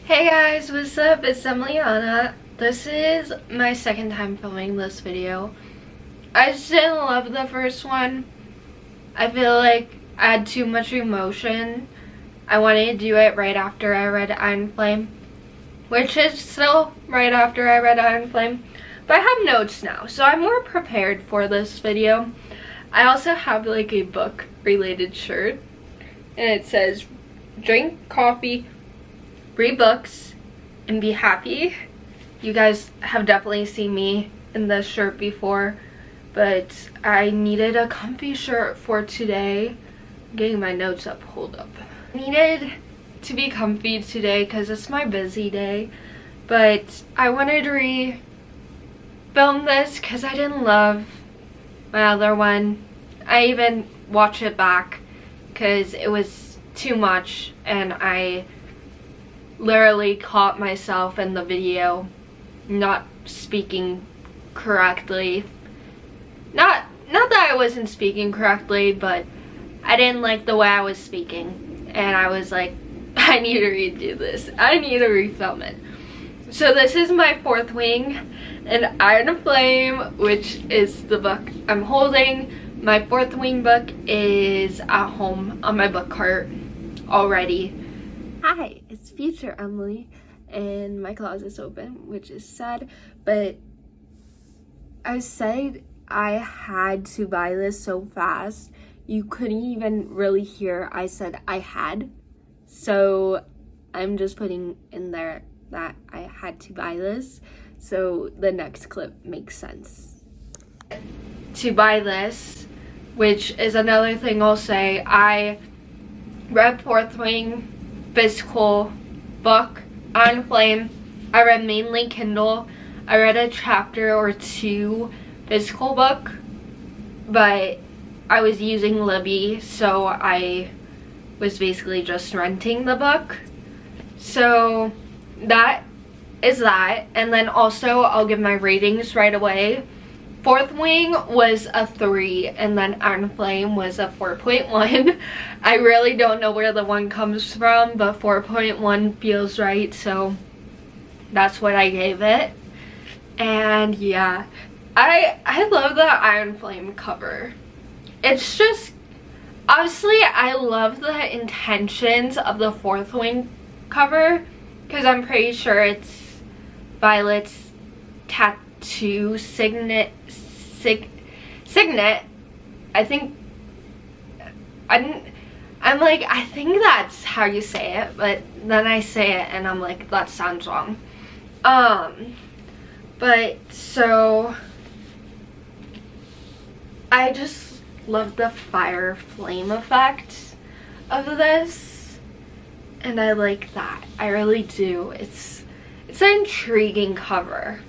Hey guys, what's up? It's Itsemilyana. This is my second time filming this video. I just didn't love the first one. I feel like I had too much emotion. I wanted to do it right after I read Iron Flame, which is still right after I read Iron Flame. But I have notes now, so I'm more prepared for this video. I also have like a book related shirt, and it says, drink coffee, read books, and be happy. You guys have definitely seen me in this shirt before, but I needed a comfy shirt for today. I'm getting my notes up, hold up. I needed to be comfy today because it's my busy day, but I wanted to re-film this because I didn't love my other one. I even watched it back because it was too much, and I literally caught myself in the video not speaking correctly. Not that I wasn't speaking correctly, but I didn't like the way I was speaking, and I was like, I need to redo this. I need to refilm it. So this is my fourth wing and Iron Flame, which is the book I'm holding. My fourth wing book is at home on my book cart already. Hi, it's future Emily, and my closet's open, which is sad, but I said I had to buy this so fast. You couldn't even really hear I said I had, so I'm just putting in there that I had to buy this, so the next clip makes sense. To buy this, which is another thing I'll say, I read Fourth Wing physical book, Iron Flame. I read mainly Kindle. I read a chapter or two physical book, but I was using Libby, so I was basically just renting the book. So that is that. And then also I'll give my ratings right away. Fourth Wing was a 3, and then Iron Flame was a 4.1. I really don't know where the 1 comes from, but 4.1 feels right, so that's what I gave it. And yeah, I love the Iron Flame cover. It's just, obviously I love the intentions of the Fourth Wing cover, because I'm pretty sure it's Violet's tattoo signet. I think I'm like, I think that's how you say it, but then I say it and I'm like, that sounds wrong. But so I just love the fire flame effect of this, and I like that. I really do. It's an intriguing cover.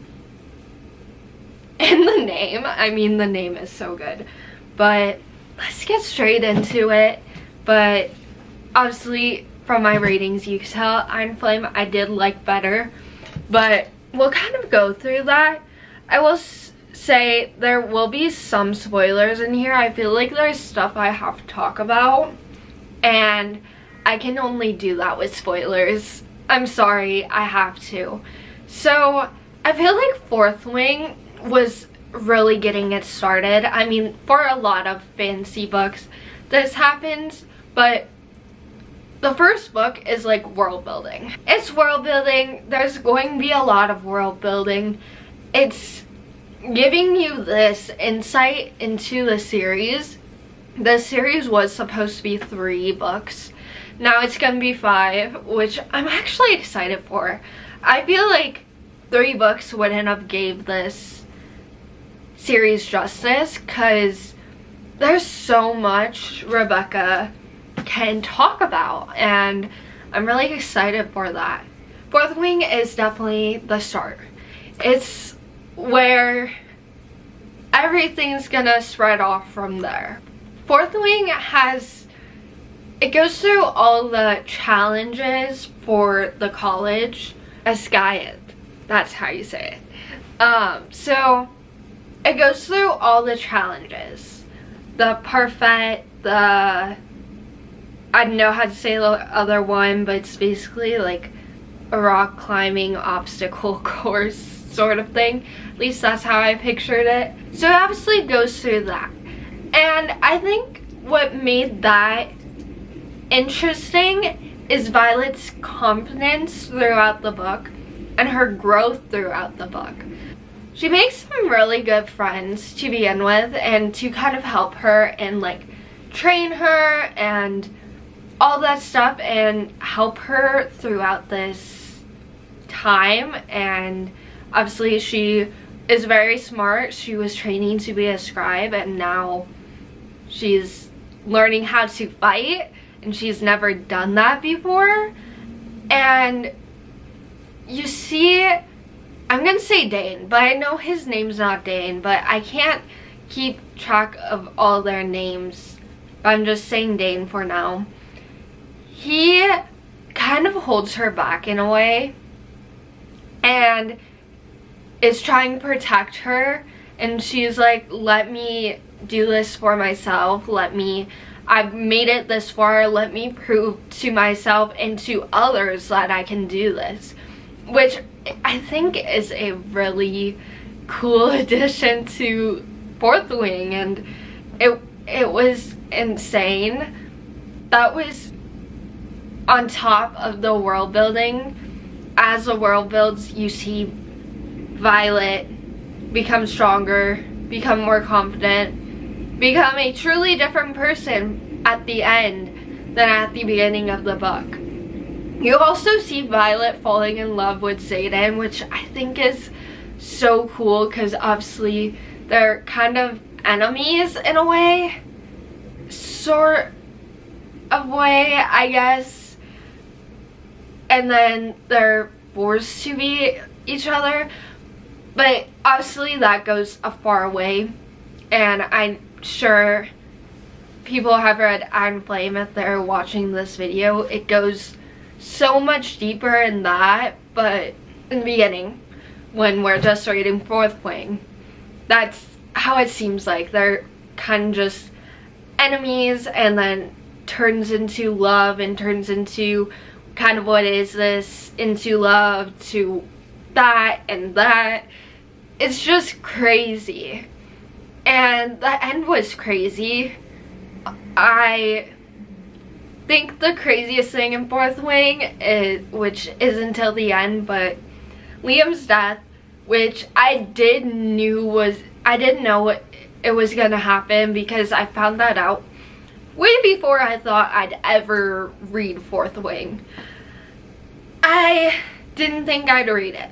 And the name, I mean, the name is so good. But let's get straight into it. But obviously from my ratings you can tell Iron Flame I did like better, but we'll kind of go through that. I will say there will be some spoilers in here. I feel like there's stuff I have to talk about, and I can only do that with spoilers. I'm sorry, I have to. So I feel like Fourth Wing was really getting it started. I mean, for a lot of fantasy books this happens, but the first book is like world building. It's world building. There's going to be a lot of world building. It's giving you this insight into the series. The series was supposed to be 3 books. Now it's gonna be 5, which I'm actually excited for. I feel like 3 books wouldn't have gave this series justice, because there's so much Rebecca can talk about, and I'm really excited for that. Fourth Wing is definitely the start. It's where everything's gonna spread off from there. Fourth Wing it goes through all the challenges for the college. Ascayeth, that's how you say it. So it goes through all the challenges. The parfait, the I don't know how to say the other one, but it's basically like a rock climbing obstacle course sort of thing. At least that's how I pictured it. So it obviously goes through that. And I think what made that interesting is Violet's confidence throughout the book and her growth throughout the book. She makes some really good friends to begin with, and to kind of help her and like train her and all that stuff and help her throughout this time. And obviously she is very smart. She was training to be a scribe, and now she's learning how to fight, and she's never done that before. And you see, I'm gonna say Dane, but I know his name's not Dane, but I can't keep track of all their names. I'm just saying Dane for now. He kind of holds her back in a way and is trying to protect her, and she's like, let me do this for myself, I've made it this far, let me prove to myself and to others that I can do this, which I think is a really cool addition to Fourth Wing. And it was insane. That was on top of the world building. As the world builds, you see Violet become stronger, become more confident, become a truly different person at the end than at the beginning of the book. You also see Violet falling in love with Xaden, which I think is so cool because obviously they're kind of enemies in a way. Sort of way, I guess. And then they're forced to be each other. But obviously that goes a far way. And I'm sure people have read Iron Flame if they're watching this video. It goes so much deeper in that, but in the beginning, when we're just reading Fourth Wing, that's how it seems like. They're kind of just enemies, and then turns into love, and turns into kind of what is this, into love, to that and that. It's just crazy. And the end was crazy. I think the craziest thing in Fourth Wing is, which is until the end, but Liam's death, which I didn't know it was gonna happen, because I found that out way before I thought I'd ever read Fourth Wing. I didn't think I'd read it,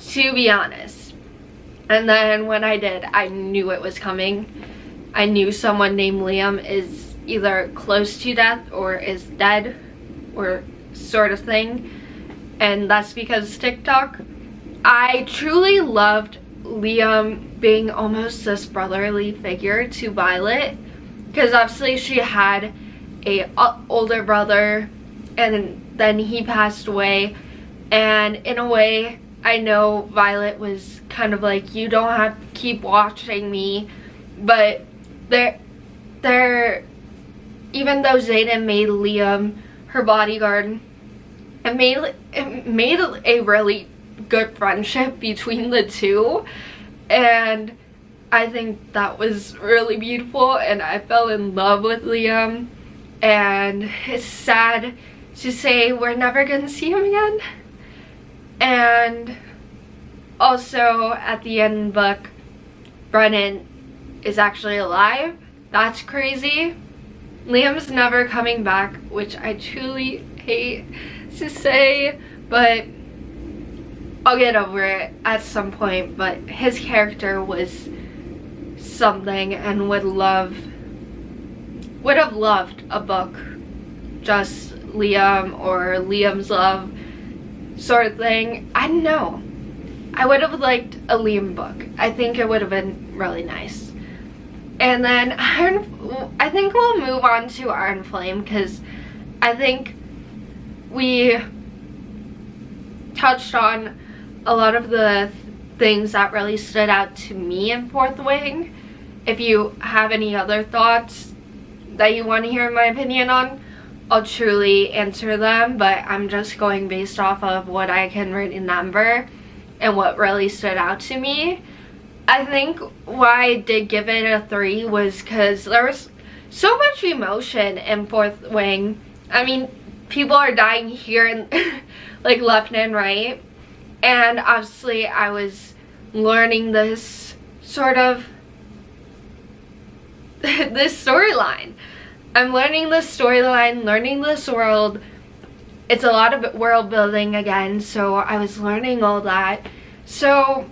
to be honest. And then when I did, I knew it was coming. I knew someone named Liam is either close to death or is dead, or sort of thing. And that's because TikTok. I truly loved Liam being almost this brotherly figure to Violet, because obviously she had a older brother, and then he passed away. And in a way, I know Violet was kind of like, you don't have to keep watching me, but even though Xaden made Liam her bodyguard, it made a really good friendship between the two, and I think that was really beautiful, and I fell in love with Liam. And it's sad to say we're never gonna see him again. And also at the end of the book, Brennan is actually alive. That's crazy. Liam's never coming back, which I truly hate to say, but I'll get over it at some point. But his character was something, and would have loved a book just Liam, or Liam's love sort of thing. I don't know. I would have liked a Liam book. I think it would have been really nice. And then I think we'll move on to Iron Flame, because I think we touched on a lot of the things that really stood out to me in Fourth Wing. If you have any other thoughts that you want to hear my opinion on, I'll truly answer them, but I'm just going based off of what I can remember and what really stood out to me. I think why I did give it a 3 was because there was so much emotion in Fourth Wing. I mean, people are dying here and like left and right, and obviously I was learning this sort of this storyline. I'm learning this storyline, learning this world. It's a lot of world building again, so I was learning all that. So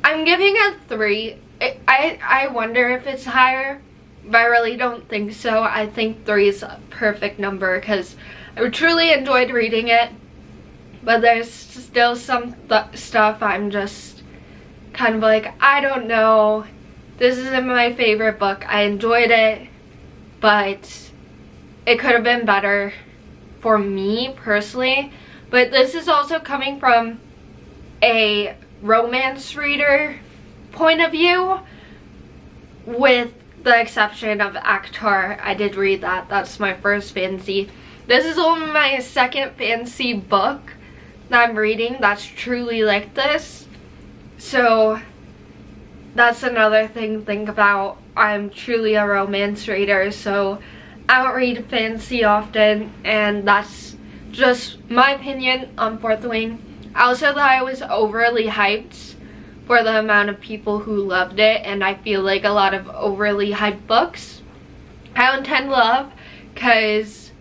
I'm giving it a 3. I wonder if it's higher, but I really don't think so. I think 3 is a perfect number because I truly enjoyed reading it, but there's still some stuff I'm just kind of like, I don't know. This isn't my favorite book. I enjoyed it, but it could have been better for me personally. But this is also coming from a romance reader point of view, with the exception of Akhtar. I did read that. That's my first fantasy. This is only my second fantasy book that I'm reading that's truly like this. So that's another thing to think about. I'm truly a romance reader, so I don't read fantasy often, and that's just my opinion on Fourth Wing. I also thought it was overly hyped for the amount of people who loved it, and I feel like a lot of overly hyped books I don't tend to love because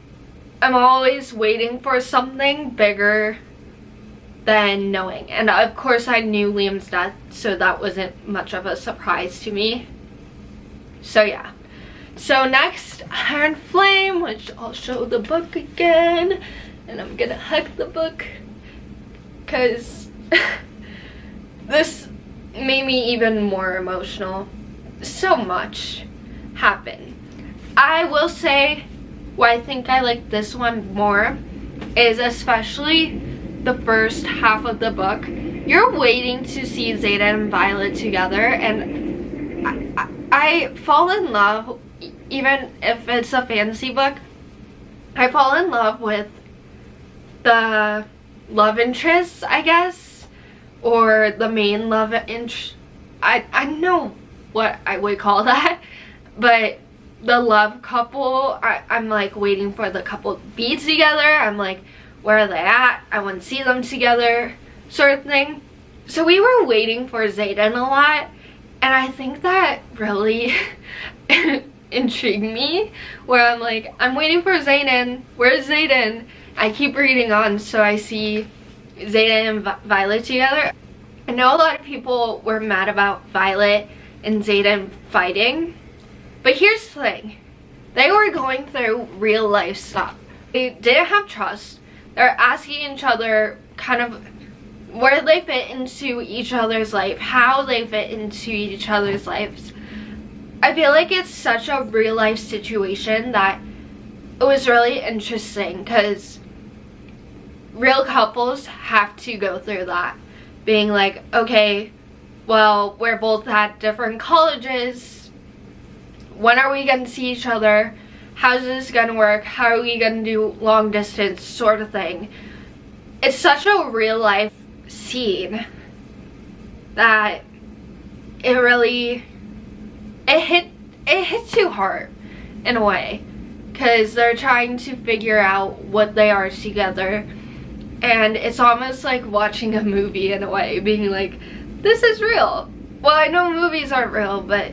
I'm always waiting for something bigger than knowing. And of course I knew Liam's death, so that wasn't much of a surprise to me. So yeah. So next, Iron Flame, which I'll show the book again, and I'm gonna hug the book because this made me even more emotional. So much happened. I will say why I think I like this one more is especially the first half of the book. You're waiting to see Zeta and Violet together, and I fall in love, even if it's a fantasy book, I fall in love with the love interest, I guess, or the main love interest. I don't know what I would call that, but the love couple, I'm like waiting for the couple to be together. I'm like, where are they at? I want to see them together, sort of thing. So we were waiting for Zayden a lot, and I think that really intrigued me, where I'm like, I'm waiting for Zayden. Where's Zayden? I keep reading on, so I see Zayden and Violet together. I know a lot of people were mad about Violet and Zayden fighting, but here's the thing. They were going through real life stuff. They didn't have trust. They're asking each other kind of where they fit into each other's life, how they fit into each other's lives. I feel like it's such a real life situation that it was really interesting, because real couples have to go through that. Being like, okay, well, we're both at different colleges. When are we going to see each other? How's this going to work? How are we going to do long distance, sort of thing. It's such a real life scene that it really, it hit too hard in a way, because they're trying to figure out what they are together, and it's almost like watching a movie in a way, being like, this is real. Well, I know movies aren't real, but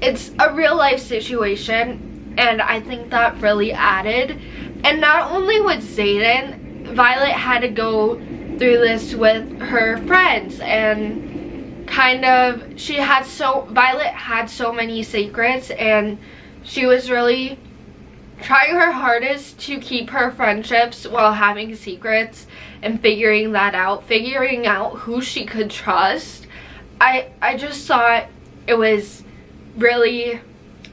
it's a real life situation, and I think that really added. And not only with Zayden, Violet had to go through this with her friends, and kind of Violet had so many secrets, and she was really trying her hardest to keep her friendships while having secrets and figuring out who she could trust. I just thought it was really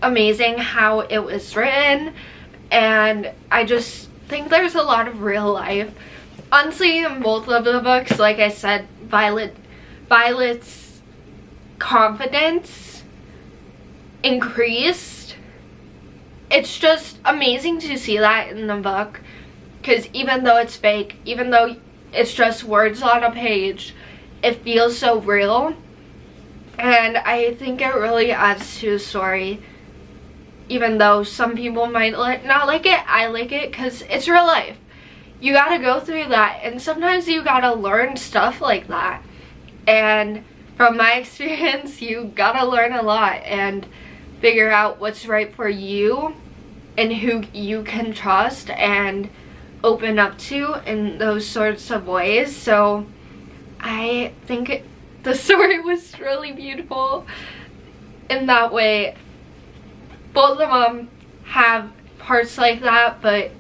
amazing how it was written, and I just think there's a lot of real life. Honestly, in both of the books, like I said, Violet's confidence increased it's just amazing to see that in the book, because even though it's fake, even though it's just words on a page, it feels so real. And I think it really adds to the story. Even though some people might not like it, I like it because it's real life. You gotta go through that, and sometimes you gotta learn stuff like that. And from my experience, you gotta learn a lot and figure out what's right for you and who you can trust and open up to in those sorts of ways. So I think the story was really beautiful in that way. Both of them have parts like that, but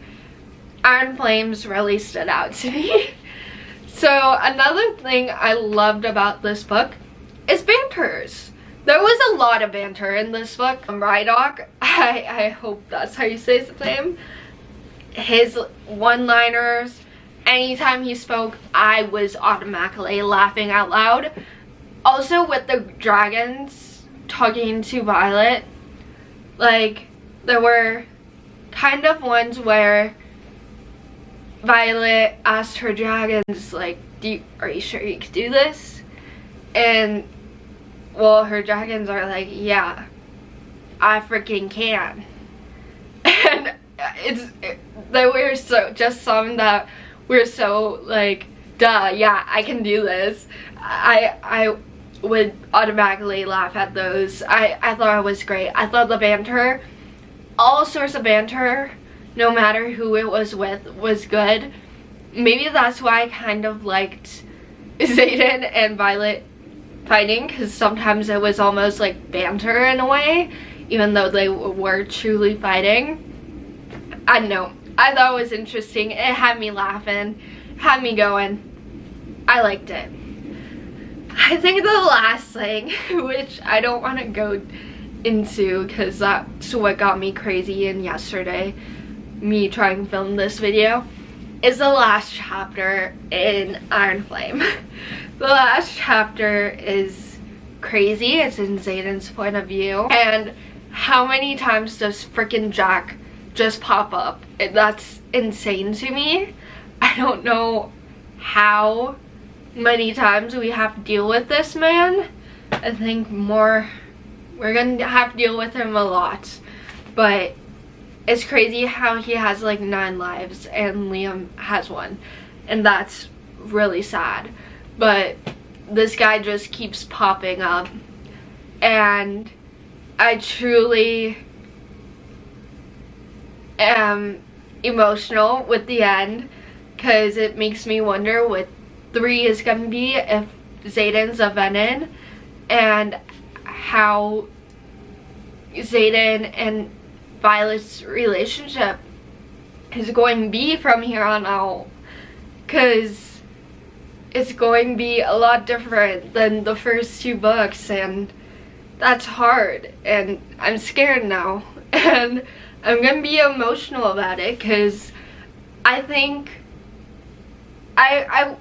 Iron Flames really stood out to me. So another thing I loved about this book is banters. There was a lot of banter in this book. Rydok, I hope that's how you say his name. His one-liners, anytime he spoke, I was automatically laughing out loud. Also with the dragons talking to Violet, like, there were kind of ones where Violet asked her dragons, like, are you sure you could do this? And, well, her dragons are like, yeah, I freaking can. And there were just some that were so, like, duh, yeah, I can do this. I would automatically laugh at those. I thought it was great. I thought the banter, all sorts of banter, no matter who it was with, was good. Maybe that's why I kind of liked Xaden and Violet fighting, because sometimes it was almost like banter in a way, even though they were truly fighting. I don't know. I thought it was interesting. It had me laughing, had me going. I liked it. I think the last thing, which I don't want to go into because that's what got me crazy in yesterday, me trying to film this video, is the last chapter in Iron Flame. The last chapter is crazy. It's in Xaden's point of view. And how many times does frickin' Jack just pop up? That's insane to me. I don't know how many times we have to deal with this man. I think we're gonna have to deal with him a lot, but it's crazy how he has like 9 lives and Liam has 1, and that's really sad. But this guy just keeps popping up, and I truly am emotional with the end, because it makes me wonder what 3 is gonna be if Xaden's a Venom, and how Xaden and Violet's relationship is going to be from here on out, because it's going to be a lot different than the first 2 books, and that's hard, and I'm scared now, and I'm gonna be emotional about it, because I think I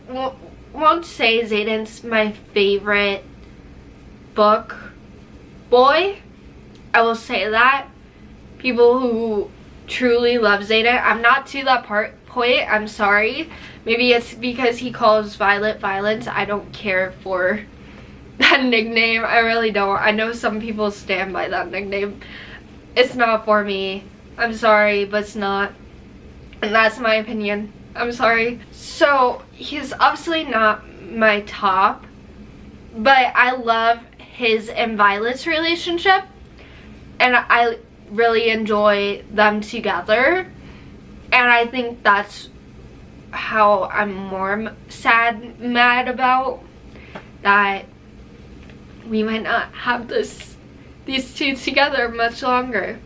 won't say Xaden's my favorite book boy. I will say that. People who truly love Xaden, I'm not to that point, I'm sorry. Maybe it's because he calls Violet Violence. I don't care for that nickname. I really don't. I know some people stand by that nickname. It's not for me. I'm sorry, but it's not. And that's my opinion. I'm sorry. So, he's obviously not my top, but I love his and Violet's relationship, and I really enjoy them together, and I think that's how I'm more mad about that we might not have these 2 together much longer.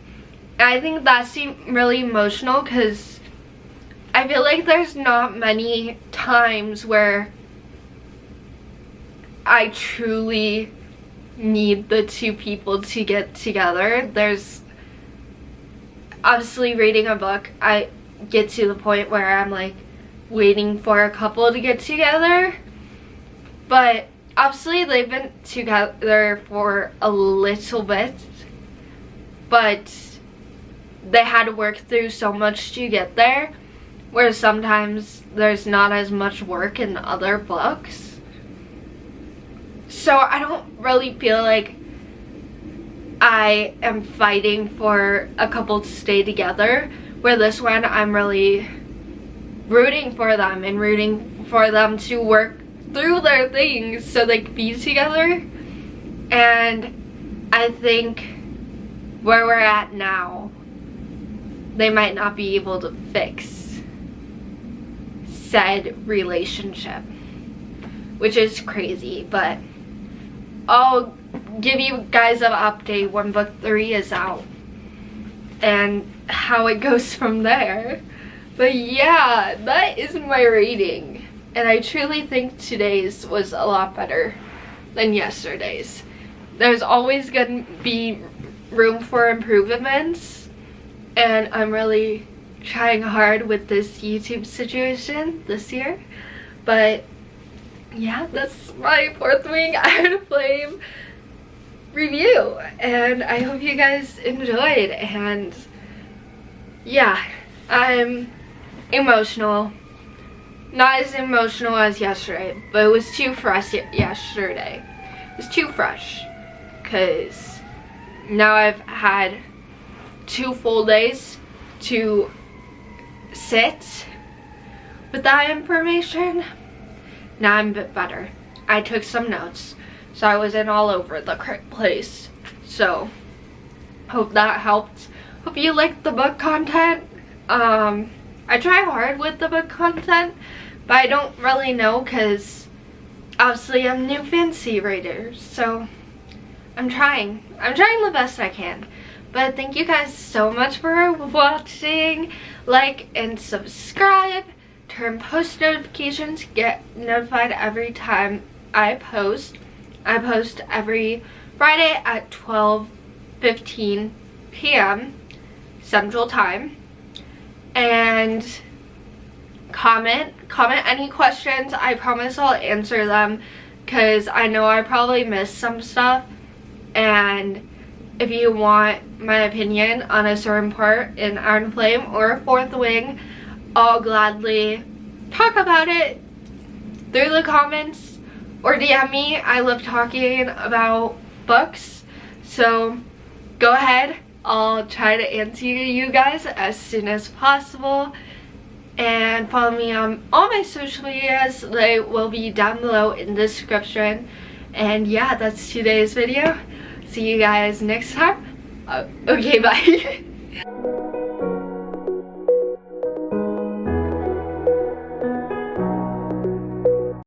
And I think that seemed really emotional, because I feel like there's not many times where I truly need the 2 people to get together. There's obviously reading a book, I get to the point where I'm like waiting for a couple to get together, but obviously they've been together for a little bit, but they had to work through so much to get there, where sometimes there's not as much work in other books. So I don't really feel like I am fighting for a couple to stay together, where this one I'm really rooting for them and rooting for them to work through their things so they can be together. And I think where we're at now, they might not be able to fix said relationship, which is crazy, but I'll give you guys an update when book 3 is out and how it goes from there. But yeah, that is my rating, and I truly think today's was a lot better than yesterday's. There's always gonna be room for improvements, and I'm really trying hard with this YouTube situation this year. But yeah, that's my 4th Wing Iron Flame review, and I hope you guys enjoyed. And yeah, I'm emotional. Not as emotional as yesterday, but it was too fresh yesterday. It was too fresh because now I've had 2 full days to sit with that information. Now I'm a bit better. I took some notes, so I wasn't all over the place. So hope that helped. Hope you liked the book content. I try hard with the book content, but I don't really know because obviously I'm a new fantasy reader, so I'm trying the best I can. But thank you guys so much for watching. Like and subscribe, turn post notifications, get notified every time I post. I post every Friday at 12:15 p.m. Central Time. And comment any questions. I promise I'll answer them, because I know I probably missed some stuff. And if you want my opinion on a certain part in Iron Flame or 4th Wing, I'll gladly talk about it through the comments or DM me. I love talking about books, so go ahead. I'll try to answer you guys as soon as possible. And follow me on all my social medias. They will be down below in the description. And yeah, that's today's video. See you guys next time. Okay, bye.